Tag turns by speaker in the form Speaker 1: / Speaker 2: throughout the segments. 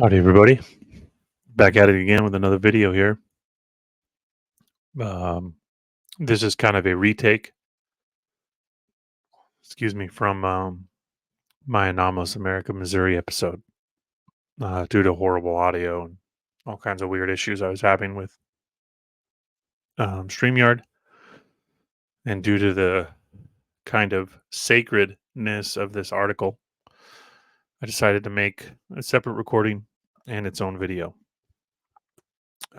Speaker 1: Howdy, everybody. Back at it again with another video here. Um, this is kind of a retake, from my Anomalous America, Missouri episode due to horrible audio and all kinds of weird issues I was having with StreamYard, and due to the kind of sacredness of this article, I decided to make a separate recording and its own video.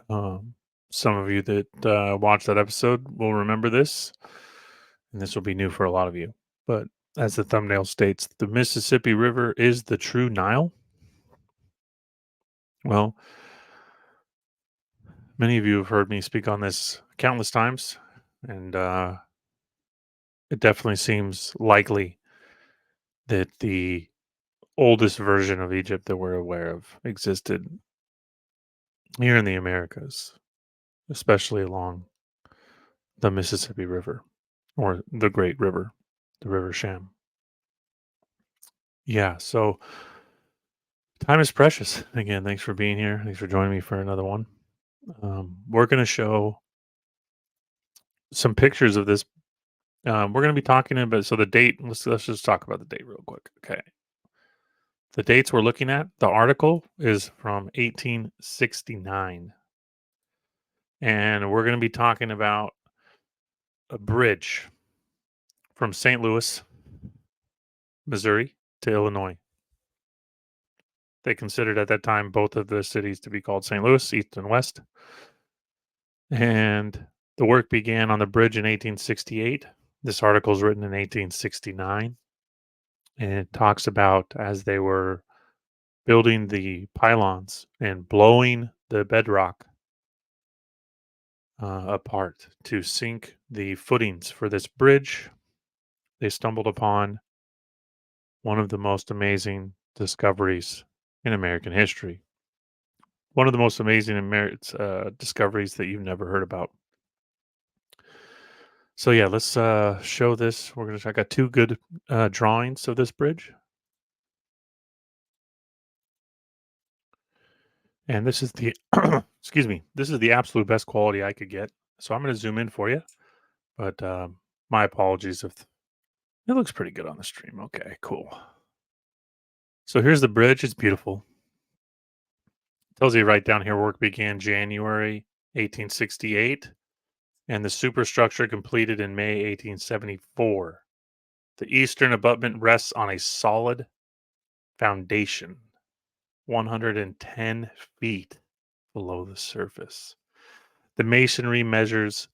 Speaker 1: Um, some of you that watched that episode will remember this, and this will be new for a lot of you. But as the thumbnail states, the Mississippi River is the true Nile. Well, many of you have heard me speak on this countless times, and it definitely seems likely that the oldest version of Egypt that we're aware of existed here in the Americas, especially along the Mississippi River or the Great River, the River Sham. Yeah, so time is precious. Again, thanks for being here. Thanks for joining me for another one. We're going to show some pictures of this. We're going to be talking about so the date. Let's just talk about the date real quick. Okay, the dates we're looking at. The article is from 1869, and we're going to be talking about a bridge from St. Louis, Missouri, to Illinois. They considered at that time both of the cities to be called St. Louis, East and West, and the work began on the bridge in 1868. This article is written in 1869. And it talks about as they were building the pylons and blowing the bedrock apart to sink the footings for this bridge, they stumbled upon one of the most amazing discoveries in American history. One of the most amazing discoveries that you've never heard about. So yeah, let's show this. I got two good drawings of this bridge. And this is the excuse me, this is the absolute best quality I could get. So I'm going to zoom in for you, but my apologies if it looks pretty good on the stream. Okay, cool. So here's the bridge. It's beautiful. Tells you right down here work began January 1868 and the superstructure completed in May 1874. The eastern abutment rests on a solid foundation 110 feet below the surface. The masonry measures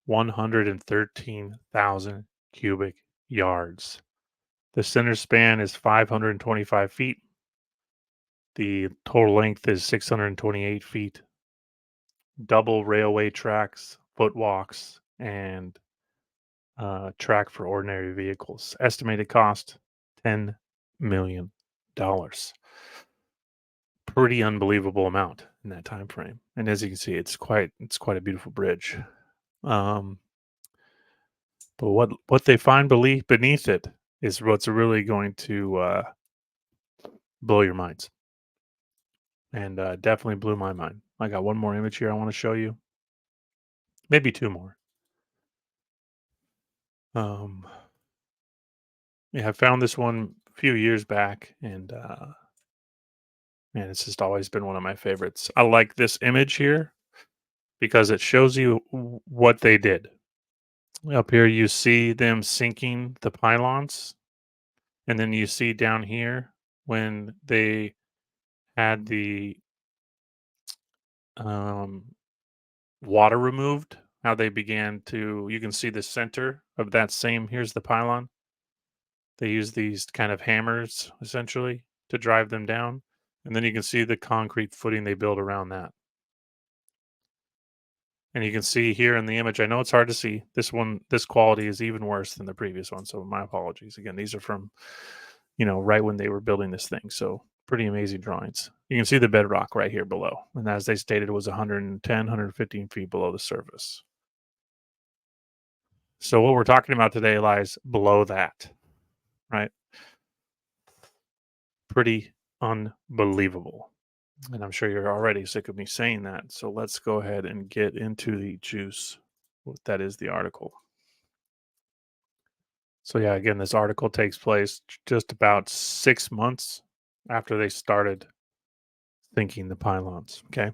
Speaker 1: 113,000 cubic yards. The center span is 525 feet. The total length is 628 feet. Double railway tracks, footwalks, and track for ordinary vehicles. Estimated cost $10 million. Pretty unbelievable amount in that time frame. And as you can see, it's quite a beautiful bridge. But what they find beneath it is what's really going to blow your minds, and definitely blew my mind. I got one more image here I want to show you, maybe two more. Yeah, I found this one a few years back, and man, it's just always been one of my favorites. I like this image here because it shows you what they did. Up here, you see them sinking the pylons, and then you see down here when they had the um, water removed, how they began to. You can see the center of that same. Here's the pylon. They use these kind of hammers essentially to drive them down, and then you can see the concrete footing they build around that. And you can see here in the image, I know it's hard to see. This quality is even worse than the previous one. So my apologies. Again, these are from, right when they were building this thing. So pretty amazing drawings. You can see the bedrock right here below. And as they stated, it was 110, 115 feet below the surface. So what we're talking about today lies below that, right? Pretty unbelievable. And I'm sure you're already sick of me saying that. So let's go ahead and get into the juice. That is the article. So, yeah, again, this article takes place just about 6 months after they started thinking the pylons. Okay.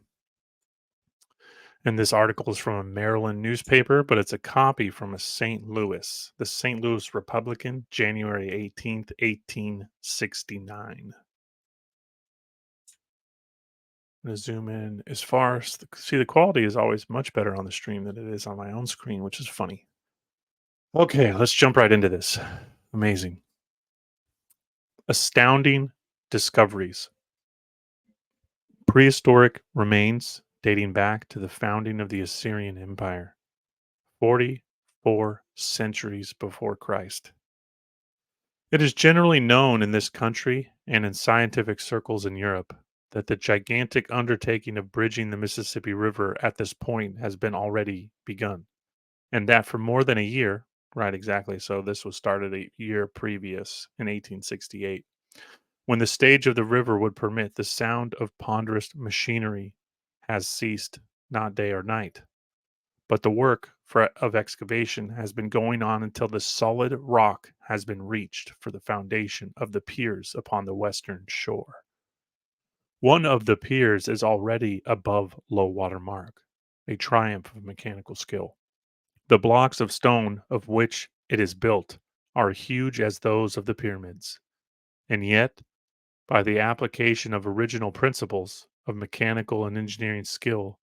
Speaker 1: And this article is from a Maryland newspaper, but it's a copy from a the St. Louis Republican, January 18th, 1869. I'm gonna zoom in as far as see the quality is always much better on the stream than it is on my own screen, which is funny. Okay, let's jump right into this. Amazing. Astounding discoveries. Prehistoric remains dating back to the founding of the Assyrian Empire, 44 centuries before Christ. It is generally known in this country and in scientific circles in Europe that the gigantic undertaking of bridging the Mississippi River at this point has been already begun, and that for more than a year, right, exactly. So this was started a year previous in 1868, when the stage of the river would permit, the sound of ponderous machinery has ceased, not day or night. But the work of excavation has been going on until the solid rock has been reached for the foundation of the piers upon the western shore. One of the piers is already above low water mark, a triumph of mechanical skill. The blocks of stone of which it is built are huge as those of the pyramids, and yet, by the application of original principles of mechanical and engineering skill,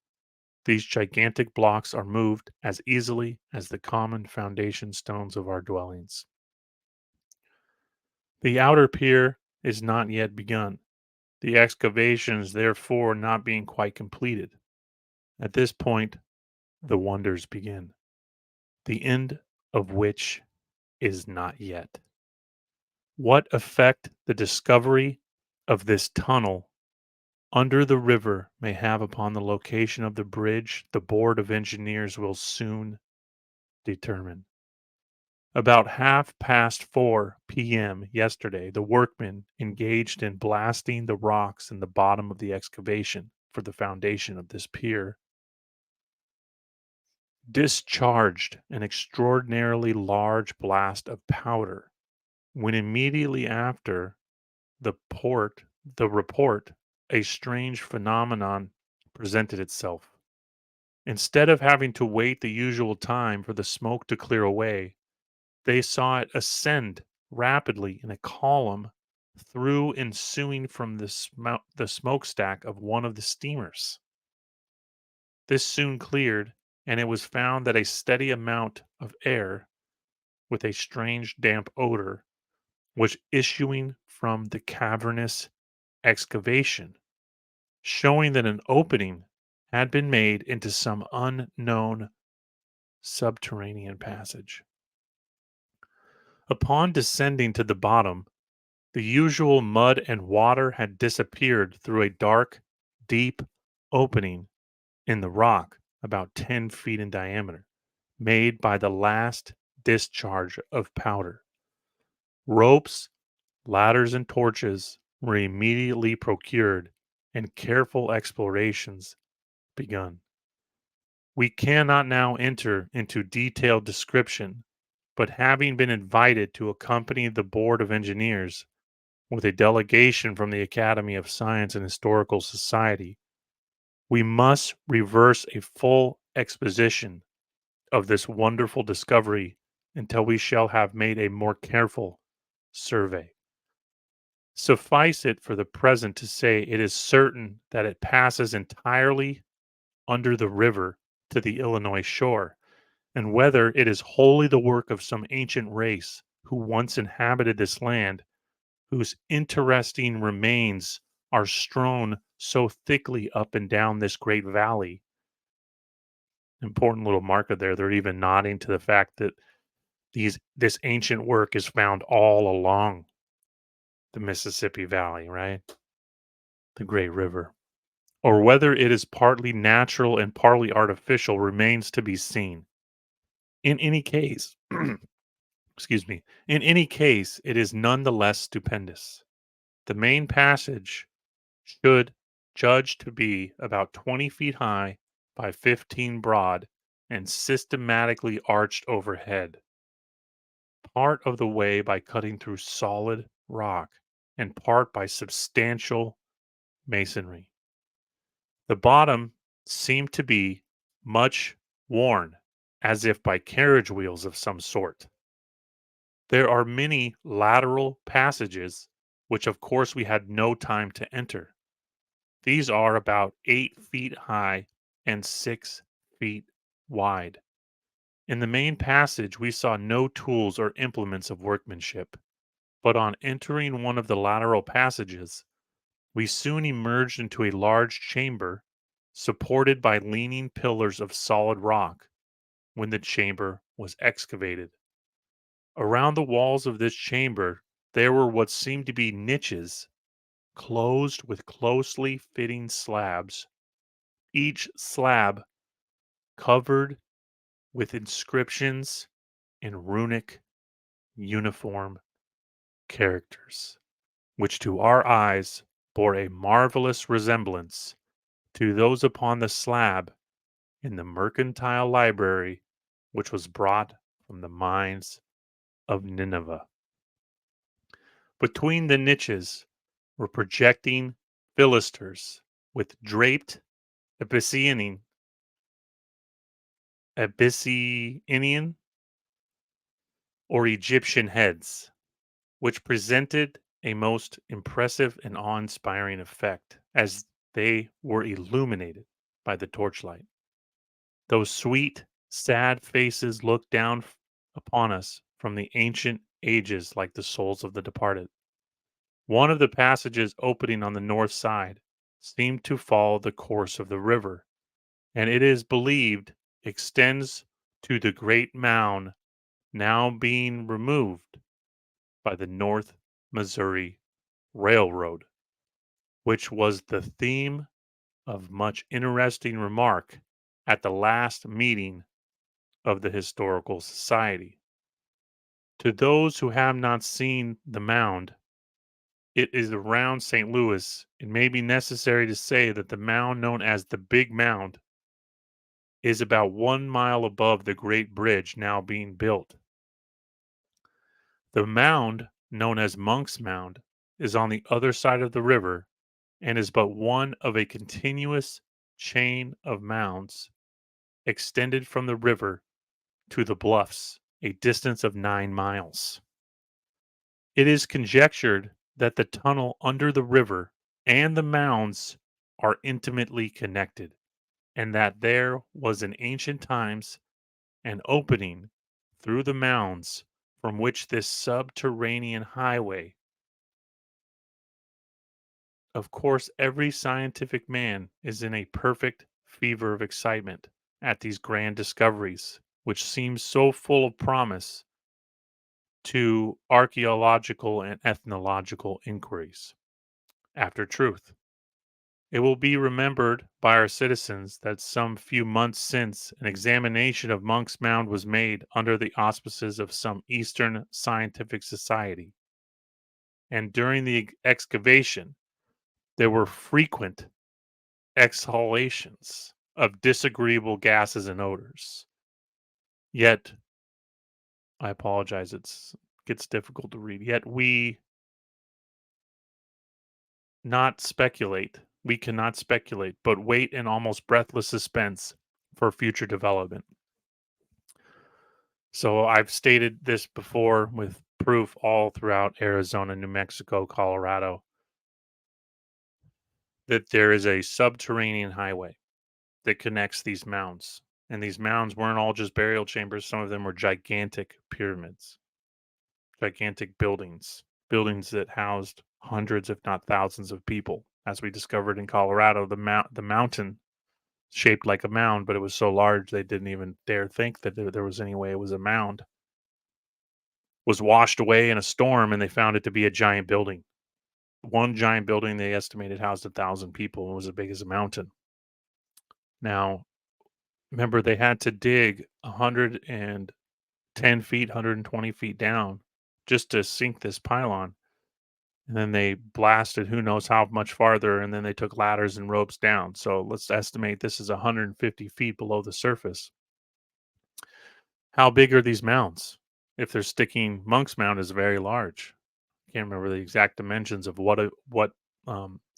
Speaker 1: these gigantic blocks are moved as easily as the common foundation stones of our dwellings. The outer pier is not yet begun, the excavations therefore not being quite completed. At this point, the wonders begin, the end of which is not yet. What effect the discovery of this tunnel under the river may have upon the location of the bridge, the Board of Engineers will soon determine. About 4:30 p.m. yesterday, the workmen engaged in blasting the rocks in the bottom of the excavation for the foundation of this pier discharged an extraordinarily large blast of powder, when immediately after the report, a strange phenomenon presented itself. Instead of having to wait the usual time for the smoke to clear away, they saw it ascend rapidly in a column through ensuing from the smokestack of one of the steamers. This soon cleared, and it was found that a steady amount of air with a strange damp odor was issuing from the cavernous excavation, showing that an opening had been made into some unknown subterranean passage. Upon descending to the bottom, the usual mud and water had disappeared through a dark, deep opening in the rock about 10 feet in diameter, made by the last discharge of powder. Ropes, ladders, and torches were immediately procured, and careful explorations begun. We cannot now enter into detailed description, but having been invited to accompany the Board of Engineers with a delegation from the Academy of Science and Historical Society, we must reverse a full exposition of this wonderful discovery until we shall have made a more careful survey. Suffice it for the present to say it is certain that it passes entirely under the river to the Illinois shore, and whether it is wholly the work of some ancient race who once inhabited this land, whose interesting remains are strewn so thickly up and down this great valley. Important little marker there. They're even nodding to the fact that this ancient work is found all along the Mississippi Valley, right? The great river. Or whether it is partly natural and partly artificial remains to be seen. In any case, excuse me, in any case, it is none the less stupendous. The main passage should judged to be about 20 feet high by 15 broad and systematically arched overhead, part of the way by cutting through solid rock and part by substantial masonry. The bottom seemed to be much worn, as if by carriage wheels of some sort. There are many lateral passages, which of course we had no time to enter. These are about 8 feet high and 6 feet wide. In the main passage, we saw no tools or implements of workmanship, but on entering one of the lateral passages, we soon emerged into a large chamber supported by leaning pillars of solid rock when the chamber was excavated. Around the walls of this chamber, there were what seemed to be niches closed with closely fitting slabs, each slab covered with inscriptions in runic uniform characters, which to our eyes bore a marvelous resemblance to those upon the slab in the mercantile library which was brought from the mines of Nineveh. Between the niches were projecting pilasters with draped Abyssinian or Egyptian heads, which presented a most impressive and awe-inspiring effect as they were illuminated by the torchlight. Those sweet, sad faces looked down upon us from the ancient ages like the souls of the departed. One of the passages opening on the north side seemed to follow the course of the river, and it is believed extends to the great mound now being removed by the North Missouri Railroad, which was the theme of much interesting remark at the last meeting of the Historical Society. To those who have not seen the mound, it is around St. Louis. It may be necessary to say that the mound known as the Big Mound is about 1 mile above the great bridge now being built. The mound, known as Monk's Mound, is on the other side of the river and is but one of a continuous chain of mounds extended from the river to the bluffs, a distance of 9 miles. It is conjectured that the tunnel under the river and the mounds are intimately connected, and that there was in ancient times an opening through the mounds from which this subterranean highway. Of course, every scientific man is in a perfect fever of excitement at these grand discoveries, which seem so full of promise to archaeological and ethnological inquiries after truth. It will be remembered by our citizens that some few months since an examination of Monk's Mound was made under the auspices of some Eastern scientific society, and during the excavation there were frequent exhalations of disagreeable gases and odors. Yet, I apologize, it gets difficult to read. Yet we cannot speculate, but wait in almost breathless suspense for future development. So I've stated this before with proof all throughout Arizona, New Mexico, Colorado, that there is a subterranean highway that connects these mounds. And these mounds weren't all just burial chambers, some of them were gigantic pyramids, gigantic buildings that housed hundreds, if not thousands, of people. As we discovered in Colorado, the mountain shaped like a mound, but it was so large they didn't even dare think that there was any way it was a mound. Was washed away in a storm, and they found it to be a giant building. One giant building they estimated housed 1,000 people and was as big as a mountain. Now, remember, they had to dig 110 feet, 120 feet down just to sink this pylon. and then they blasted who knows how much farther, and then they took ladders and ropes down. So let's estimate this is 150 feet below the surface. How big are these mounds? If they're sticking, Monk's Mound is very large. Can't remember the exact dimensions of what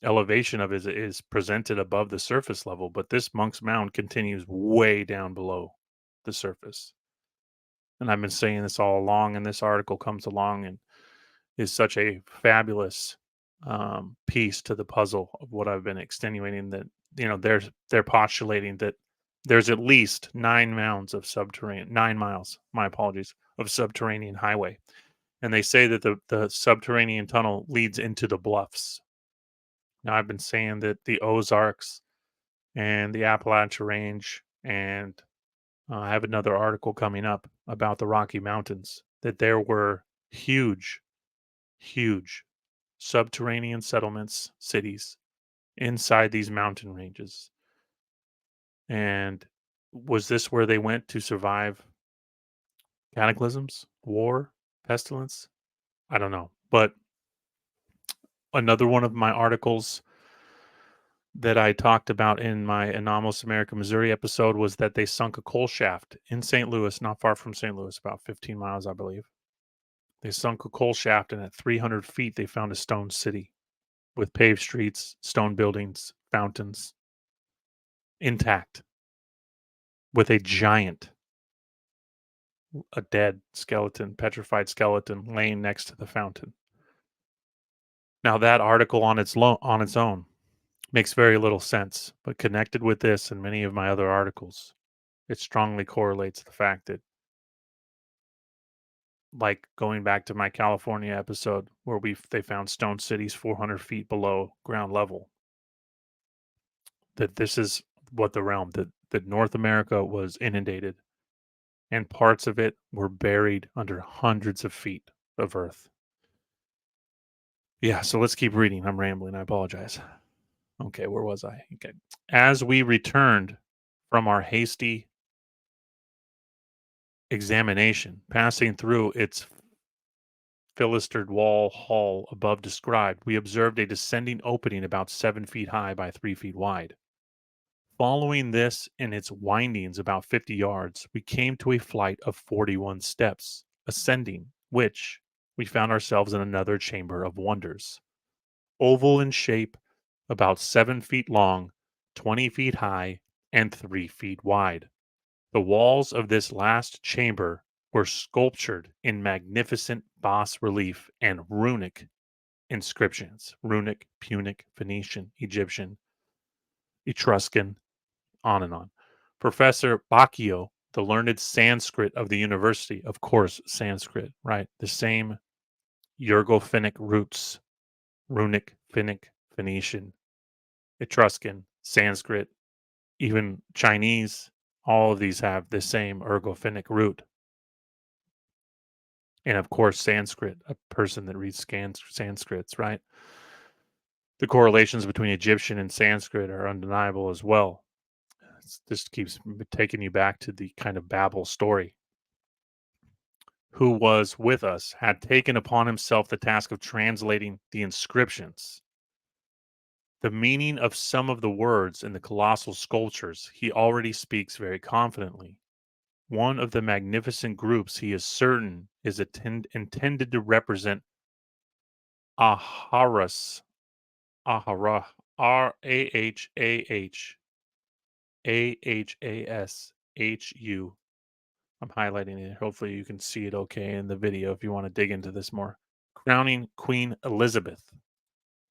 Speaker 1: elevation of it is presented above the surface level, but this Monk's Mound continues way down below the surface. And I've been saying this all along, and this article comes along and is such a fabulous piece to the puzzle of what I've been extenuating. That they're postulating that there's at least 9 mounds of subterranean 9 miles. My apologies, of subterranean highway, and they say that the subterranean tunnel leads into the bluffs. Now I've been saying that the Ozarks and the Appalachian Range, and I have another article coming up about the Rocky Mountains, that there were huge, huge subterranean settlements, cities inside these mountain ranges. And was this where they went to survive cataclysms, war, pestilence? I don't know. But another one of my articles that I talked about in my Anomalous America, Missouri episode was that they sunk a coal shaft in St. Louis, not far from St. Louis, about 15 miles, I believe. They sunk a coal shaft, and at 300 feet, they found a stone city with paved streets, stone buildings, fountains, intact, with a giant, a dead skeleton, petrified skeleton laying next to the fountain. Now, that article on its own makes very little sense, but connected with this and many of my other articles, it strongly correlates the fact that, like going back to my California episode where they found stone cities 400 feet below ground level, that this is what the realm that North America was inundated, and parts of it were buried under hundreds of feet of earth. Yeah, so let's keep reading. I'm rambling. I apologize. Okay, where was I? Okay. As we returned from our hasty examination, passing through its pilastered wall hall above described, we observed a descending opening about 7 feet high by 3 feet wide. Following this in its windings about 50 yards, we came to a flight of 41 steps, ascending which we found ourselves in another chamber of wonders. Oval in shape, about 7 feet long, 20 feet high, and 3 feet wide. The walls of this last chamber were sculptured in magnificent bas relief and runic inscriptions: runic, Punic, Phoenician, Egyptian, Etruscan, on and on. Professor Bacchio, the learned Sanskrit of the university, of course, Sanskrit, right? The same Urgo-Finnic roots: runic, Finnic, Phoenician, Etruscan, Sanskrit, even Chinese. All of these have the same Urgo-Finnic root. And of course, Sanskrit, a person that reads Sanskrits, right? The correlations between Egyptian and Sanskrit are undeniable as well. This keeps taking you back to the kind of Babel story. Who was with us had taken upon himself the task of translating the inscriptions. The meaning of some of the words in the colossal sculptures he already speaks very confidently. One of the magnificent groups he is certain is intended to represent Aharas, Ahara, Rahahashu. I'm highlighting it. Hopefully, you can see it okay in the video if you want to dig into this more. Crowning Queen Elizabeth.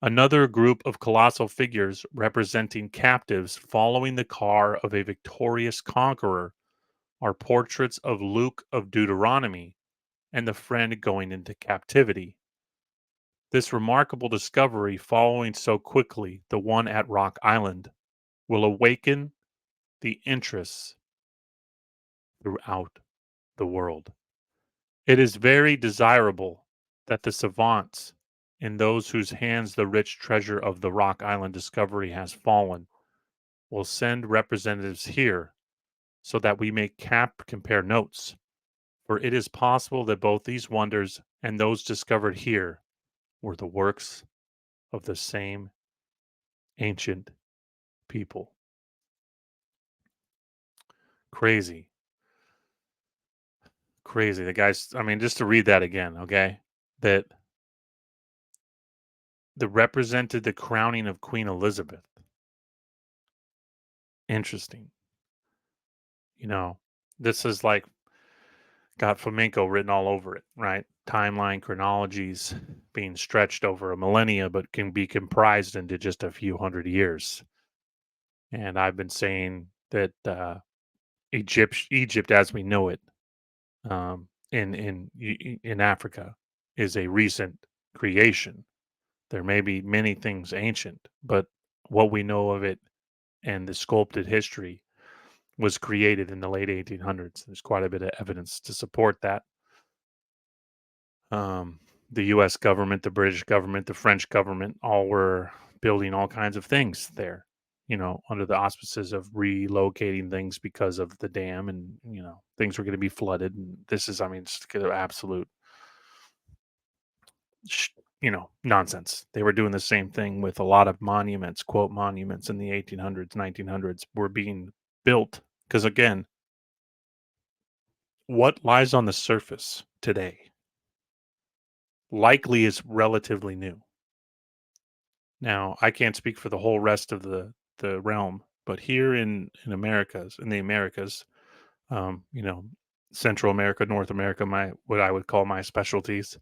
Speaker 1: Another group of colossal figures representing captives following the car of a victorious conqueror are portraits of Luke of Deuteronomy and the friend going into captivity. This remarkable discovery, following so quickly the one at Rock Island, will awaken the interests throughout the world. It is very desirable that the savants, in those whose hands the rich treasure of the Rock Island discovery has fallen, will send representatives here so that we may compare notes, for it is possible that both these wonders and those discovered here were the works of the same ancient people. Crazy, crazy. The guys, I mean, just to read that again, okay? That represented the crowning of Queen Elizabeth. Interesting. You know, this is like got flamenco written all over it, right? Timeline chronologies being stretched over a millennia, but can be comprised into just a few hundred years. And I've been saying that Egypt as we know it, in Africa, is a recent creation. There may be many things ancient, but what we know of it and the sculpted history was created in the late 1800s. There's quite a bit of evidence to support that. Um, the U.S. government, the British government, the French government, all were building all kinds of things there. Under the auspices of relocating things because of the dam, and things were going to be flooded. And this is, I mean, just kind of absolute, sh- nonsense. They were doing the same thing with a lot of monuments, quote monuments in the 1800s, 1900s were being built because again, what lies on the surface today likely is relatively new. Now, I can't speak for the whole rest of the realm, but here in the Americas, um, you know, Central America, North America, my what I would call my specialties,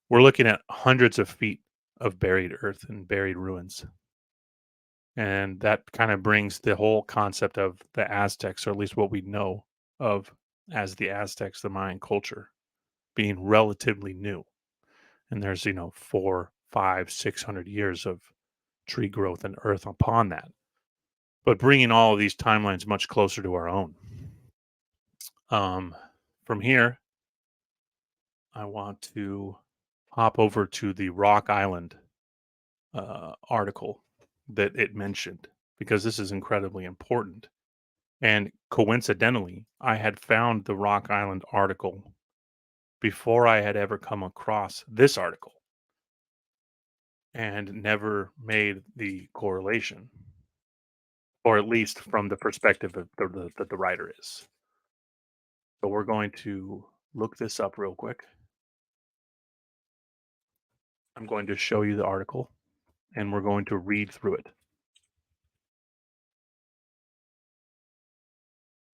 Speaker 1: we're looking at hundreds of feet of buried earth and buried ruins. And that kind of brings the whole concept of the Aztecs, or at least what we know of as the Aztecs, the Mayan culture, being relatively new. And there's, 4, 5, 600 years of tree growth and earth upon that, but bringing all of these timelines much closer to our own. Um, from here, I want to hop over to the Rock Island article that it mentioned because this is incredibly important. And coincidentally, I had found the Rock Island article before I had ever come across this article and never made the correlation, or at least from the perspective of that the writer is. So we're going to look this up real quick. I'm going to show you the article and we're going to read through it.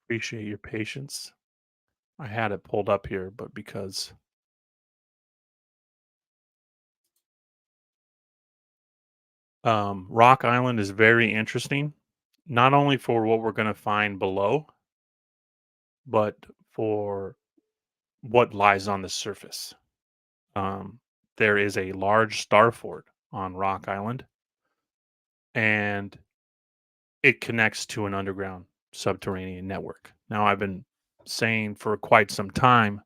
Speaker 1: Appreciate your patience. I had it pulled up here, but because Rock Island is very interesting, not only for what we're going to find below, but for what lies on the surface. Um, there is a large star fort on Rock Island, and it connects to an underground subterranean network. Now, I've been saying for quite some time,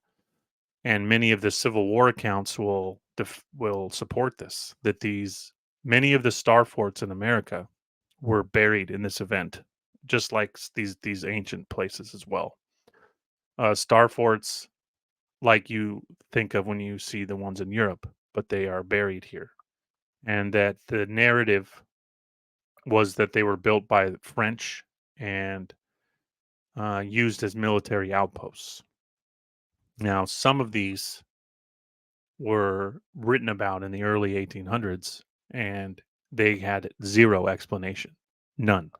Speaker 1: and many of the Civil War accounts will support this, that these many of the star forts in America were buried in this event, just like these ancient places as well. Star forts, like you think of when you see the ones in Europe, but they are buried here, and that the narrative was that they were built by the French and used as military outposts. Now, some of these were written about in the early 1800s, and they had zero explanation, none.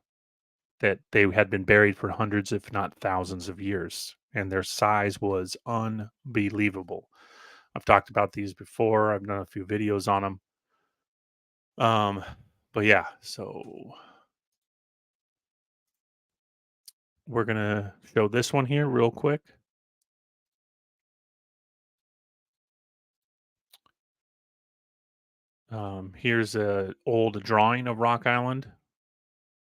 Speaker 1: That they had been buried for hundreds, if not thousands of years, and their size was unbelievable. I've talked about these before. I've done a few videos on them. Um, but yeah, so we're gonna show this one here real quick. Here's a old drawing of Rock Island.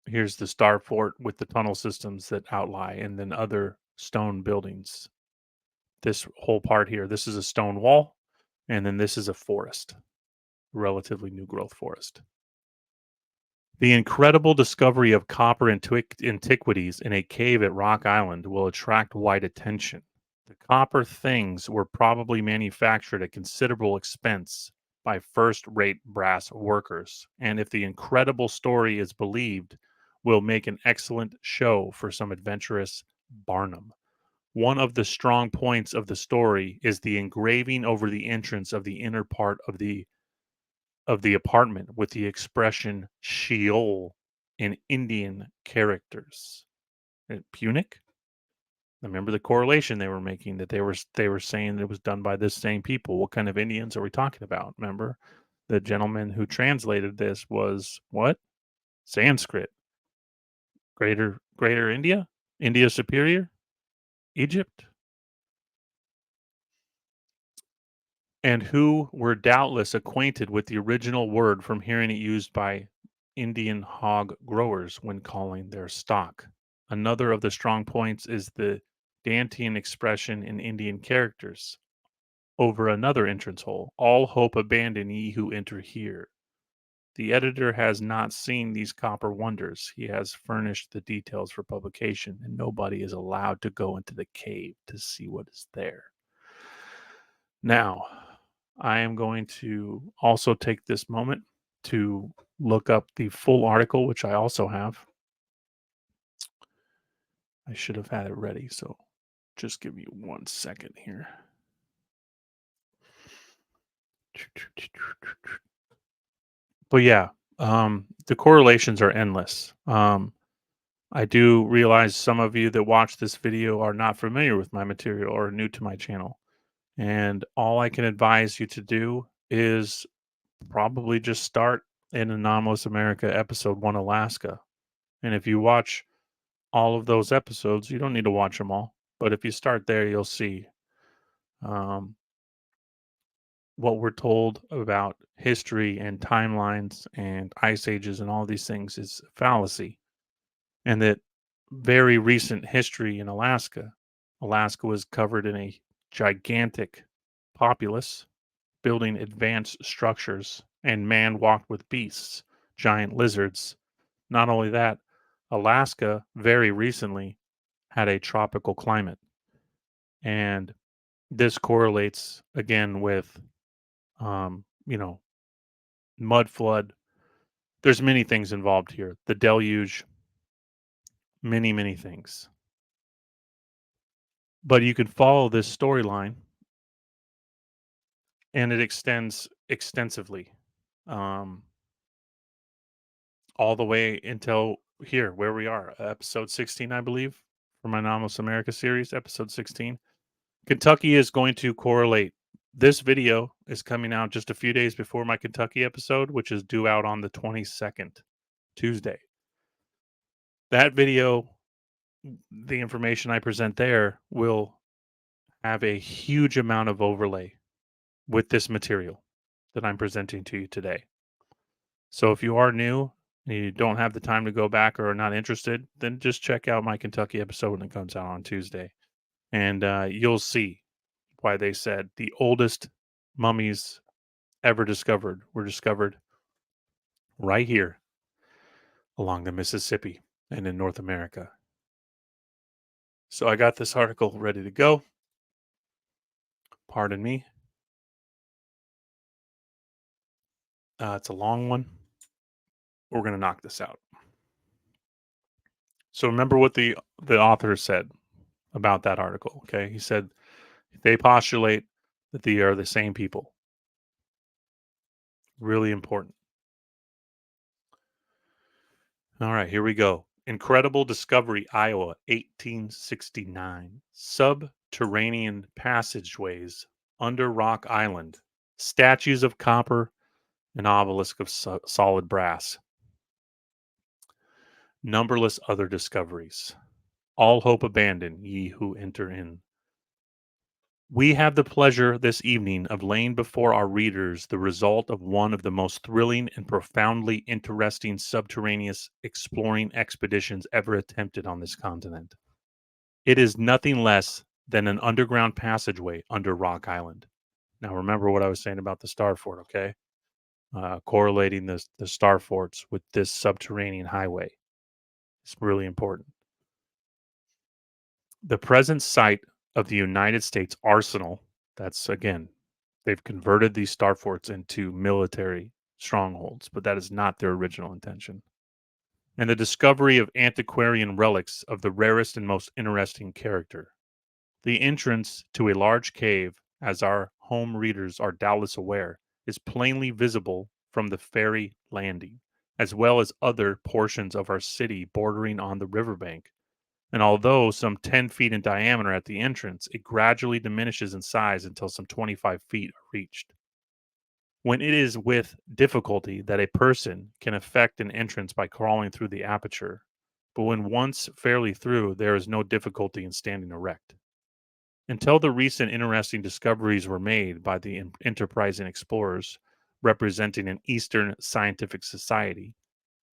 Speaker 1: Here's the star fort with the tunnel systems that outlie, and then other stone buildings. This whole part here, this is a stone wall, and then this is a forest, relatively new growth forest. The incredible discovery of copper antiquities in a cave at Rock Island will attract wide attention. The copper things were probably manufactured at considerable expense by first rate brass workers. And if the incredible story is believed, will make an excellent show for some adventurous Barnum. One of the strong points of the story is the engraving over the entrance of the inner part of the apartment with the expression Sheol in Indian characters. Punic? Remember the correlation they were making that they were saying it was done by this same people. What kind of Indians are we talking about? Remember? The gentleman who translated this was what? Sanskrit. Greater India? India Superior? Egypt? And who were doubtless acquainted with the original word from hearing it used by Indian hog growers when calling their stock. Another of the strong points is the Dantean expression in Indian characters over another entrance hole. All hope abandon ye who enter here. The editor has not seen these copper wonders. He has furnished the details for publication, and nobody is allowed to go into the cave to see what is there. Now, I am going to also take this moment to look up the full article, which I also have. I should have had it ready, so just give me 1 second here. But yeah, the correlations are endless. I do realize some of you that watch this video are not familiar with my material or new to my channel. And all I can advise you to do is probably just start in Anomalous America episode 1 Alaska. And if you watch all of those episodes, you don't need to watch them all. But if you start there, you'll see um, what we're told about history and timelines and ice ages and all these things is fallacy. And that very recent history in Alaska, Alaska was covered in a gigantic populace building advanced structures, and man walked with beasts, giant lizards. Not only that, Alaska very recently had a tropical climate. And this correlates again with, you know, mud flood. There's many things involved here. The deluge, many, many things. But you can follow this storyline and it extends extensively. Um, all the way until here, where we are, episode 16, I believe, for my Anomalous America series, episode 16. Kentucky is going to correlate. This video is coming out just a few days before my Kentucky episode, which is due out on the 22nd, Tuesday. That video, the information I present there, will have a huge amount of overlay with this material that I'm presenting to you today. So if you are new and you don't have the time to go back or are not interested, then just check out my Kentucky episode when it comes out on Tuesday. And you'll see why they said the oldest mummies ever discovered were discovered right here along the Mississippi and in North America. So I got this article ready to go. Pardon me. It's a long one. We're going to knock this out. So remember what the author said about that article, okay? He said they postulate that they are the same people. Really important. All right, here we go. Incredible Discovery, Iowa, 1869. Subterranean passageways under Rock Island. Statues of copper and obelisk of solid brass. Numberless other discoveries. All hope abandon, ye who enter in. We have the pleasure this evening of laying before our readers the result of one of the most thrilling and profoundly interesting subterraneous exploring expeditions ever attempted on this continent. It is nothing less than an underground passageway under Rock Island. Now, remember what I was saying about the Star Fort, okay? Correlating the Star Forts with this subterranean highway. It's really important. The present site of the United States Arsenal, that's again They've converted these star forts into military strongholds, but that is not their original intention. And the discovery of antiquarian relics of the rarest and most interesting character. The entrance to a large cave, as our home readers are doubtless aware, is plainly visible from the ferry landing, as well as other portions of our city bordering on the riverbank. And although some 10 feet in diameter at the entrance, it gradually diminishes in size until some 25 feet are reached. When it is with difficulty that a person can effect an entrance by crawling through the aperture, but when once fairly through, there is no difficulty in standing erect. Until the recent interesting discoveries were made by the enterprising explorers representing an Eastern scientific society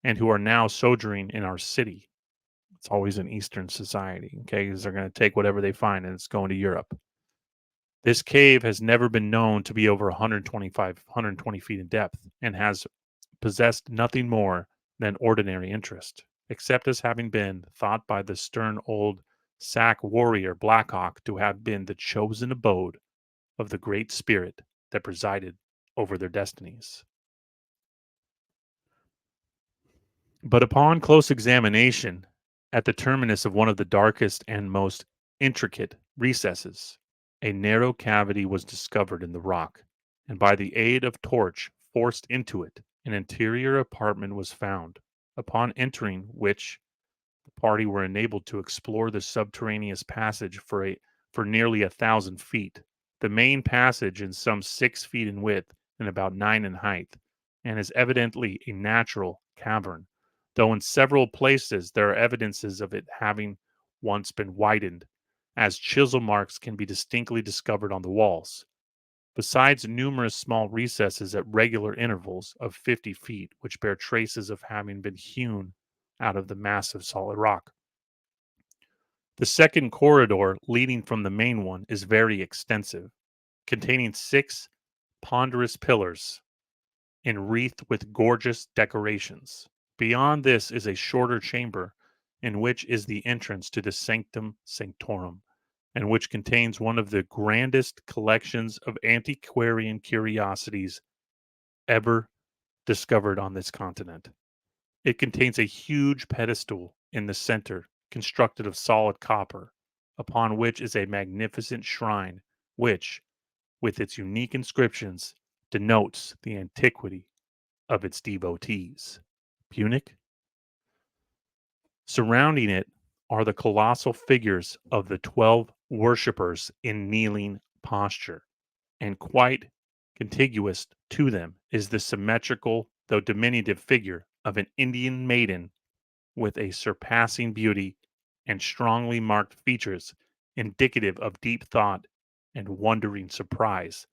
Speaker 1: and who are now sojourning in our city. It's always an Eastern society, okay? Because they're going to take whatever they find and it's going to Europe. This cave has never been known to be over 120 feet in depth and has possessed nothing more than ordinary interest, except as having been thought by the stern old Sac warrior Blackhawk to have been the chosen abode of the Great Spirit that presided over their destinies. But upon close examination, at the terminus of one of the darkest and most intricate recesses, a narrow cavity was discovered in the rock, and by the aid of torch forced into it, an interior apartment was found, upon entering which the party were enabled to explore the subterraneous passage for nearly 1,000 feet. The main passage is some 6 feet in width and about 9 in height, and is evidently a natural cavern, though in several places there are evidences of it having once been widened, as chisel marks can be distinctly discovered on the walls, besides numerous small recesses at regular intervals of 50 feet, which bear traces of having been hewn out of the massive solid rock. The second corridor leading from the main one is very extensive, containing 6 ponderous pillars enwreathed with gorgeous decorations. Beyond this is a shorter chamber, in which is the entrance to the sanctum sanctorum, and which contains one of the grandest collections of antiquarian curiosities ever discovered on this continent. It contains a huge pedestal in the center, constructed of solid copper, upon which is a magnificent shrine, which, with its unique inscriptions, denotes the antiquity of its devotees. Punic? Surrounding it are the colossal figures of the 12 worshippers in kneeling posture, and quite contiguous to them is the symmetrical, though diminutive figure of an Indian maiden with a surpassing beauty and strongly marked features indicative of deep thought and wondering surprise,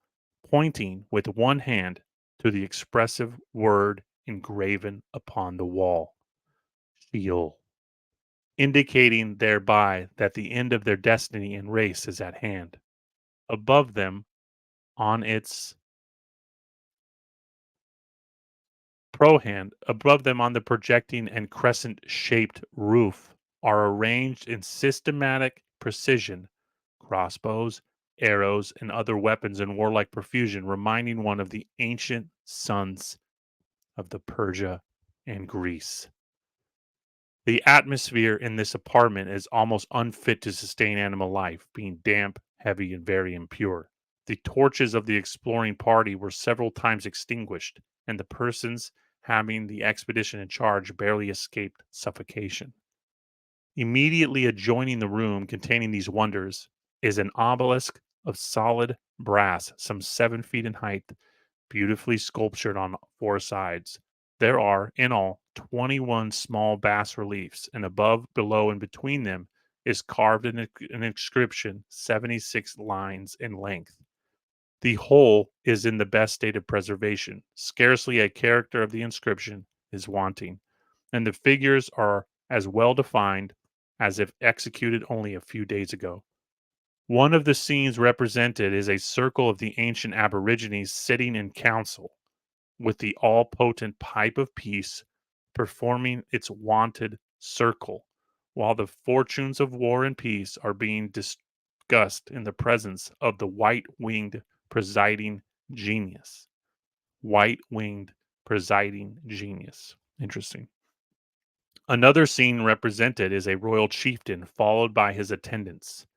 Speaker 1: pointing with one hand to the expressive word engraven upon the wall, Sheol, indicating thereby that the end of their destiny and race is at hand. Above them, on its above them on the projecting and crescent-shaped roof are arranged in systematic precision crossbows, arrows, and other weapons in warlike profusion, reminding one of the ancient sons of the Persia and Greece. The atmosphere in this apartment is almost unfit to sustain animal life, being damp, heavy, and very impure. The torches of the exploring party were several times extinguished, and the persons having the expedition in charge barely escaped suffocation. Immediately adjoining the room containing these wonders is an obelisk of solid brass, some 7 feet in height, beautifully sculptured on 4 sides. There are, in all, 21 small bas reliefs, and above, below, and between them is carved an inscription 76 lines in length. The whole is in the best state of preservation. Scarcely a character of the inscription is wanting, and the figures are as well defined as if executed only a few days ago. One of the scenes represented is a circle of the ancient aborigines sitting in council, with the all potent pipe of peace performing its wonted circle, while the fortunes of war and peace are being discussed in the presence of the white winged presiding genius. White winged presiding genius. Interesting. Another scene represented is a royal chieftain followed by his attendants.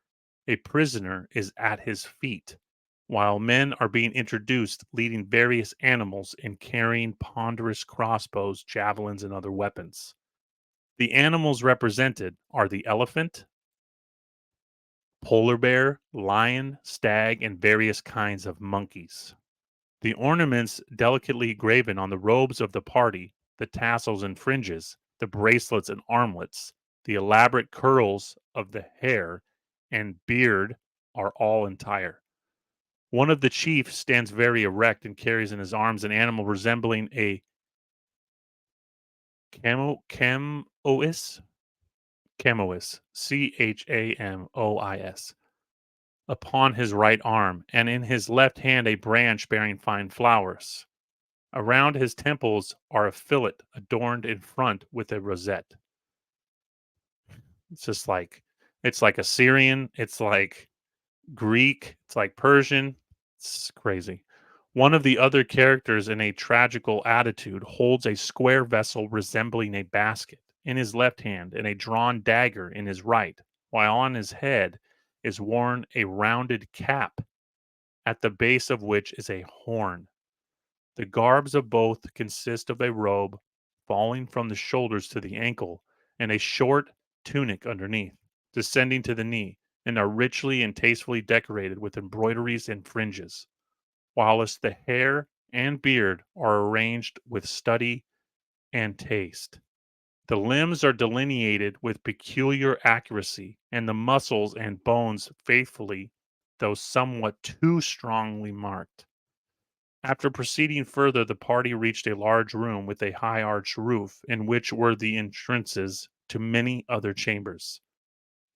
Speaker 1: A prisoner is at his feet, while men are being introduced leading various animals and carrying ponderous crossbows, javelins, and other weapons. The animals represented are the elephant, polar bear, lion, stag, and various kinds of monkeys. The ornaments delicately graven on the robes of the party, the tassels and fringes, the bracelets and armlets, the elaborate curls of the hair and beard are all entire. One of the chiefs stands very erect and carries in his arms an animal resembling a camois, camois, Chamois, upon his right arm, and in his left hand a branch bearing fine flowers. Around his temples are a fillet adorned in front with a rosette. It's just like it's like Assyrian, it's like Greek, it's like Persian. It's crazy. One of the other characters in a tragical attitude holds a square vessel resembling a basket in his left hand and a drawn dagger in his right, while on his head is worn a rounded cap, at the base of which is a horn. The garbs of both consist of a robe falling from the shoulders to the ankle and a short tunic underneath, descending to the knee, and are richly and tastefully decorated with embroideries and fringes, whilst the hair and beard are arranged with study and taste. The limbs are delineated with peculiar accuracy, and the muscles and bones faithfully, though somewhat too strongly marked. After proceeding further, the party reached a large room with a high arched roof, in which were the entrances to many other chambers.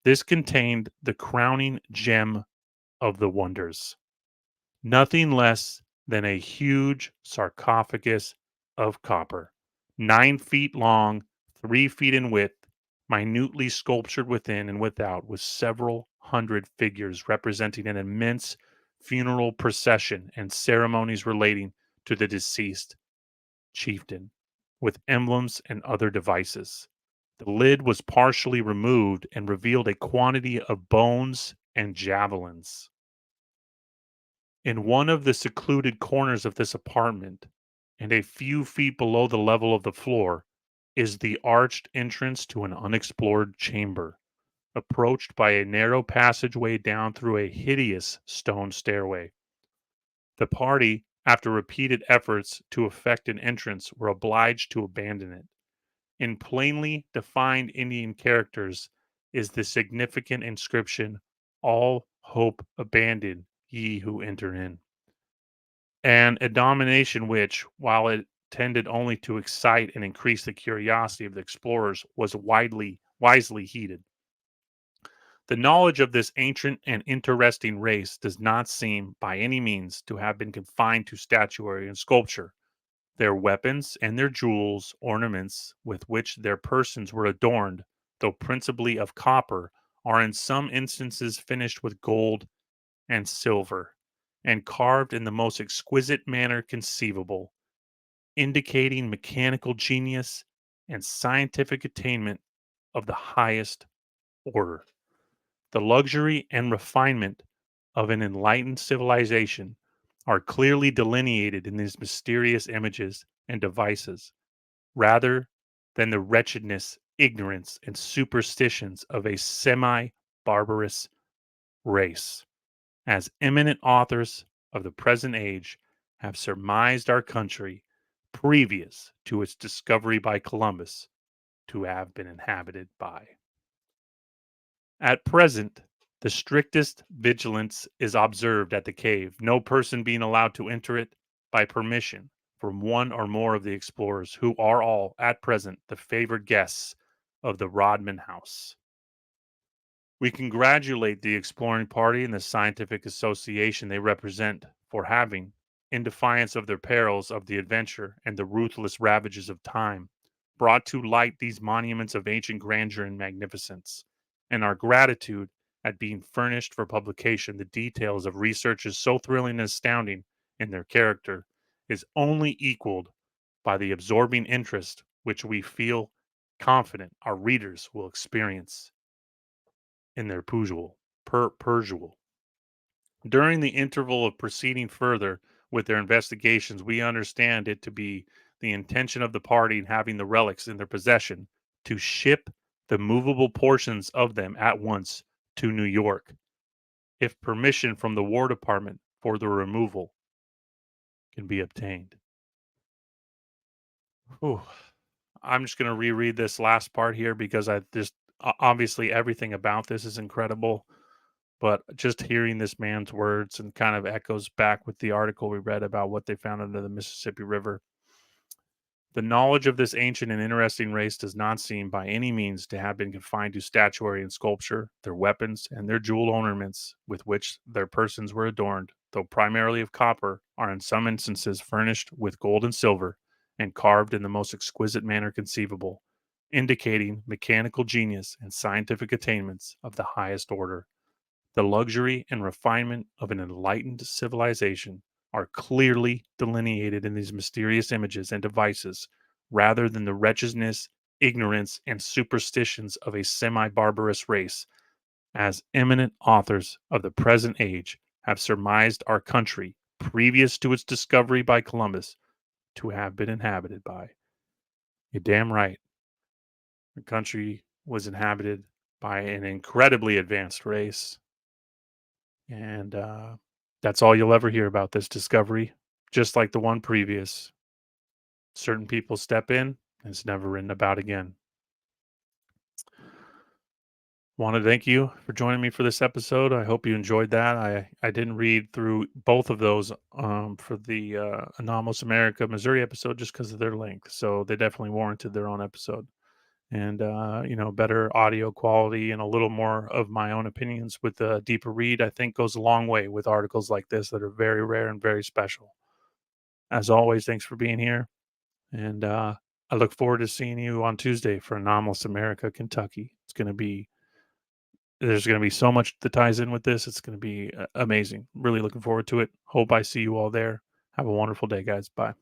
Speaker 1: This contained the crowning gem of the wonders, nothing less than a huge sarcophagus of copper, 9 feet long, 3 feet in width, minutely sculptured within and without, with several hundred figures representing an immense funeral procession and ceremonies relating to the deceased chieftain, with emblems and other devices. The lid was partially removed and revealed a quantity of bones and javelins. In one of the secluded corners of this apartment, and a few feet below the level of the floor, is the arched entrance to an unexplored chamber, approached by a narrow passageway down through a hideous stone stairway. The party, after repeated efforts to effect an entrance, were obliged to abandon it. In plainly defined Indian characters is the significant inscription, "All hope abandon, ye who enter in." An abomination which, while it tended only to excite and increase the curiosity of the explorers, was wisely heeded. The knowledge of this ancient and interesting race does not seem by any means to have been confined to statuary and sculpture. Their weapons and their jewels, ornaments with which their persons were adorned, though principally of copper, are in some instances finished with gold and silver, and carved in the most exquisite manner conceivable, indicating mechanical genius and scientific attainment of the highest order. The luxury and refinement of an enlightened civilization are clearly delineated in these mysterious images and devices, rather than the wretchedness, ignorance, and superstitions of a semi barbarous race. As eminent authors of the present age have surmised our country, previous to its discovery by Columbus, to have been inhabited by. At present, the strictest vigilance is observed at the cave, no person being allowed to enter it by permission from one or more of the explorers, who are all, at present, the favored guests of the Rodman House. We congratulate the exploring party and the scientific association they represent for having, in defiance of their perils of the adventure and the ruthless ravages of time, brought to light these monuments of ancient grandeur and magnificence, and our gratitude at being furnished for publication. The details of research is so thrilling and astounding in their character is only equaled by the absorbing interest which we feel confident our readers will experience in their perusal. During the interval of proceeding further with their investigations, we understand it to be the intention of the party in having the relics in their possession to ship the movable portions of them at once to New York, if permission from the War Department for the removal can be obtained. Whew. I'm just going to reread this last part here because I just obviously everything about this is incredible. But just hearing this man's words and kind of echoes back with the article we read about what they found under the Mississippi River. The knowledge of this ancient and interesting race does not seem by any means to have been confined to statuary and sculpture, their weapons, and their jewel ornaments with which their persons were adorned, though primarily of copper, are in some instances furnished with gold and silver, and carved in the most exquisite manner conceivable, indicating mechanical genius and scientific attainments of the highest order. The luxury and refinement of an enlightened civilization are clearly delineated in these mysterious images and devices rather than the wretchedness, ignorance, and superstitions of a semi barbarous race, as eminent authors of the present age have surmised our country, previous to its discovery by Columbus, to have been inhabited by. You're damn right. The country was inhabited by an incredibly advanced race. And that's all you'll ever hear about this discovery, just like the one previous. Certain people step in, and it's never written about again. Want to thank you for joining me for this episode. I hope you enjoyed that. I didn't read through both of those for the Anomalous America, Missouri episode just because of their length. So they definitely warranted their own episode. And better audio quality and a little more of my own opinions with a deeper read, I think goes a long way with articles like this that are very rare and very special. As always, thanks for being here, and I look forward to seeing you on Tuesday for Anomalous America, Kentucky. There's going to be so much that ties in with this. It's going to be amazing. Really looking forward to it. Hope I see you all there. Have a wonderful day, guys. Bye.